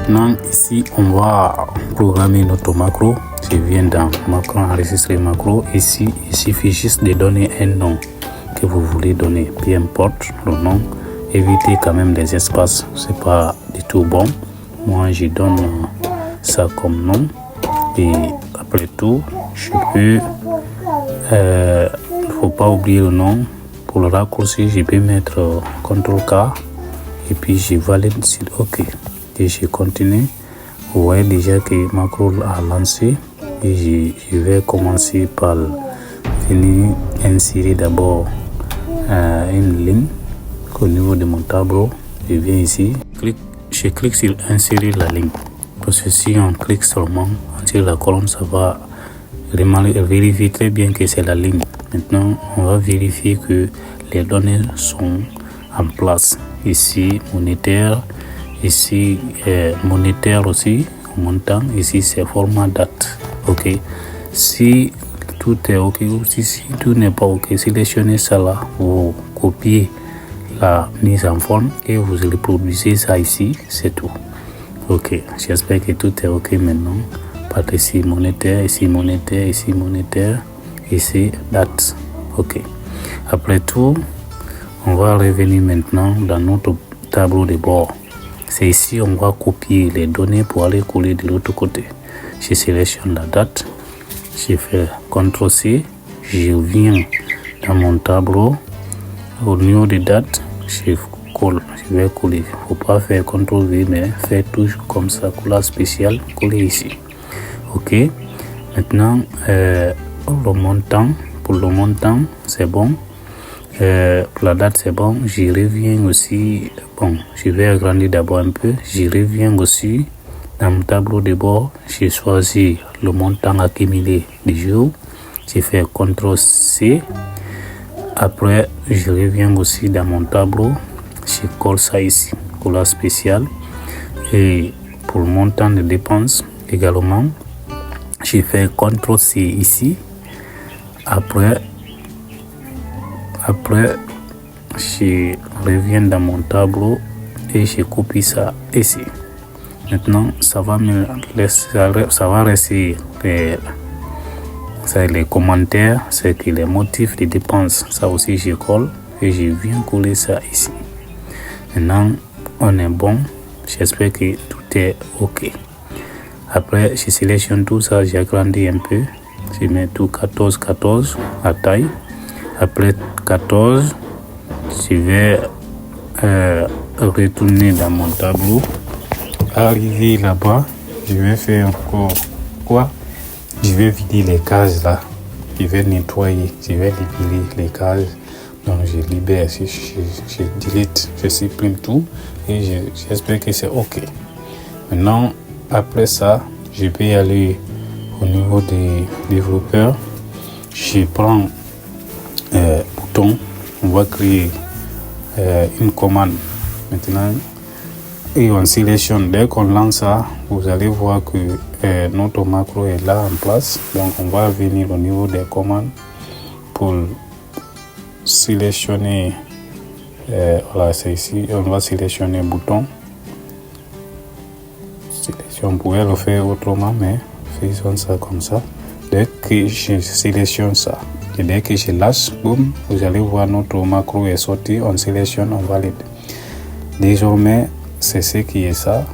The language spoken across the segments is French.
Maintenant, ici, on va programmer notre macro. Je viens dans macro, enregistrer macro. Ici, il suffit juste de donner un nom que vous voulez donner. Peu importe le nom. Évitez quand même des espaces. C'est pas du tout bon. Moi, je donne ça comme nom. Et après tout, je peux... faut pas oublier le nom. Pour le raccourci, je peux mettre CTRL-K. Et puis, je valide sur OK. Et je continue. Vous voyez déjà que macro a lancé. Et je vais commencer par venir insérer d'abord une ligne au niveau de mon tableau. Je viens ici, je clique sur insérer la ligne. Parce que si on clique seulement sur la colonne, ça va vérifier très bien que c'est la ligne. Maintenant, on va vérifier que les données sont en place. Ici, monétaire. Ici, monétaire aussi, montant. Ici, c'est format date. OK. Si tout est OK ou si tout n'est pas OK, sélectionnez ça là. Vous copiez la mise en forme et vous reproduisez ça ici. C'est tout. OK. J'espère que tout est OK maintenant. Par ici, monétaire. Ici, monétaire. Ici, monétaire. Ici, date. OK. Après tout, on va revenir maintenant dans notre tableau de bord. C'est ici on va copier les données pour aller coller de l'autre côté. Je sélectionne la date, je fais CTRL-C, je viens dans mon tableau, au niveau de date, je colle, je vais coller. Il ne faut pas faire CTRL-V, mais faire toujours comme ça, couleur spéciale, coller ici. OK. Maintenant, le montant, pour le montant, c'est bon. Pour la date c'est bon, j'y reviens aussi. Bon, je vais agrandir d'abord un peu. J'y reviens aussi dans mon tableau de bord. J'ai choisi le montant accumulé du jour. J'ai fait CTRL-C. Après, je reviens aussi dans mon tableau. Je colle ça ici, couleur spéciale. Et pour le montant de dépenses également, j'ai fait CTRL-C ici. Après, je reviens dans mon tableau et je copie ça ici. Maintenant, ça va rester les commentaires, c'est que les motifs de dépenses. Ça aussi, je colle et je viens coller ça ici. Maintenant, on est bon. J'espère que tout est OK. Après, je sélectionne tout ça, j'agrandis un peu. Je mets tout 14 à taille. Après 14, je vais retourner dans mon tableau. Arriver là-bas, je vais faire encore quoi? Je vais vider les cases là. Je vais nettoyer, je vais libérer les cases. Donc je libère, je delete, je supprime tout et j'espère que c'est OK. Maintenant, après ça, je vais aller au niveau des développeurs. Je prends bouton, on va créer une commande maintenant et on sélectionne. Dès qu'on lance ça, vous allez voir que notre macro est là en place. Donc on va venir au niveau des commandes pour sélectionner. Voilà, c'est ici. On va sélectionner bouton. On pourrait le faire autrement, mais faisons ça comme ça. Dès que je sélectionne ça, et dès que je lâche, boum, vous allez voir notre macro est sorti, on sélectionne, on valide. Désormais, c'est ce qui est ça.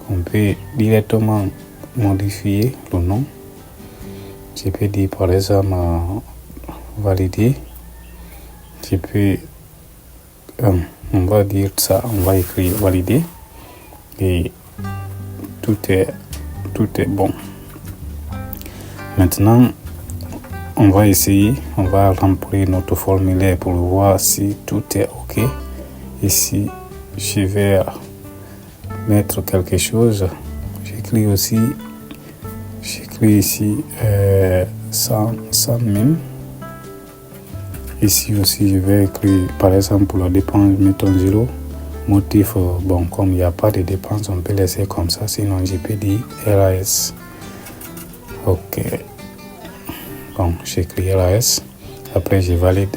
On peut directement modifier le nom. Je peux dire par exemple valider. Je peux, on va dire ça, on va écrire valider et tout est bon. Maintenant, on va essayer, on va remplir notre formulaire pour voir si tout est OK. Ici, je vais mettre quelque chose. J'écris ici 100 000. Ici aussi, je vais écrire, par exemple, pour la dépense, mettons 0. Motif, bon, comme il n'y a pas de dépenses, on peut laisser comme ça. Sinon, je peux dire RAS. OK. Bon, j'écris RAS. Après, je valide.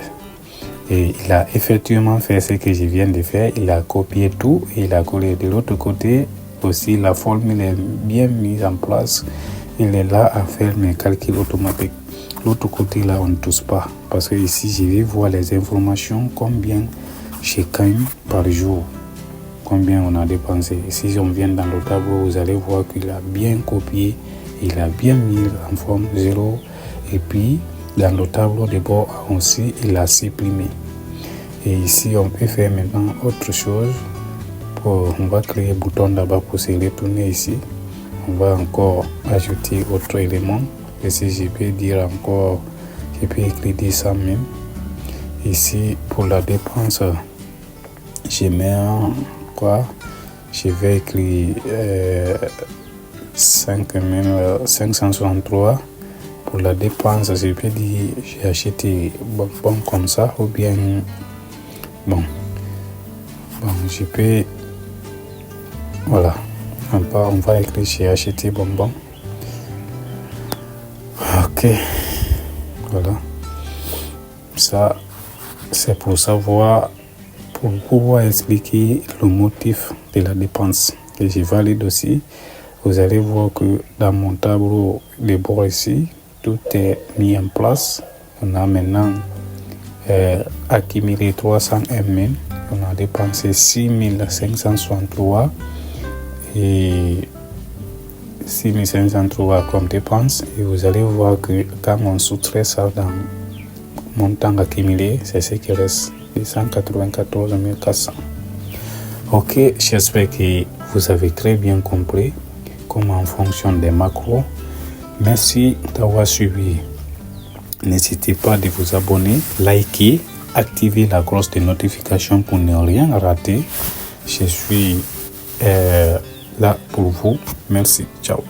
Et il a effectivement fait ce que je viens de faire. Il a copié tout et il a collé de l'autre côté. Aussi, la formule est bien mise en place. Il est là à faire mes calculs automatiques. L'autre côté, là, on ne touche pas. Parce que ici, je vais voir les informations, combien je gagne par jour, combien on a dépensé. Si on vient dans le tableau, vous allez voir qu'il a bien copié, il a bien mis en forme 0. Et puis, dans le tableau de bord aussi, il a supprimé. Et ici, on peut faire maintenant autre chose. On va créer un bouton d'abord pour se retourner ici. On va encore ajouter autre élément. Et si je peux dire encore, je peux écrire 100 000. Ici, pour la dépense, je mets quoi? Je vais écrire 5563. Pour la dépense, je peux dire, j'ai acheté bonbon comme ça, ou bien, bon, je peux, voilà, on va écrire, j'ai acheté bonbon. Ok, voilà, ça, c'est pour savoir, pour pouvoir expliquer le motif de la dépense. Et je valide aussi. Vous allez voir que dans mon tableau de bord ici, tout est mis en place. On a maintenant accumulé 301 000. On a dépensé 6 563 et 6 503 comme dépense. Et vous allez voir que quand on soustrait ça dans montant accumulé, c'est ce qui reste, 194 400. Ok, j'espère que vous avez très bien compris comment fonctionnent des macros. Merci d'avoir suivi. N'hésitez pas de vous abonner, liker, activer la cloche de notification pour ne rien rater. Je suis là pour vous. Merci. Ciao.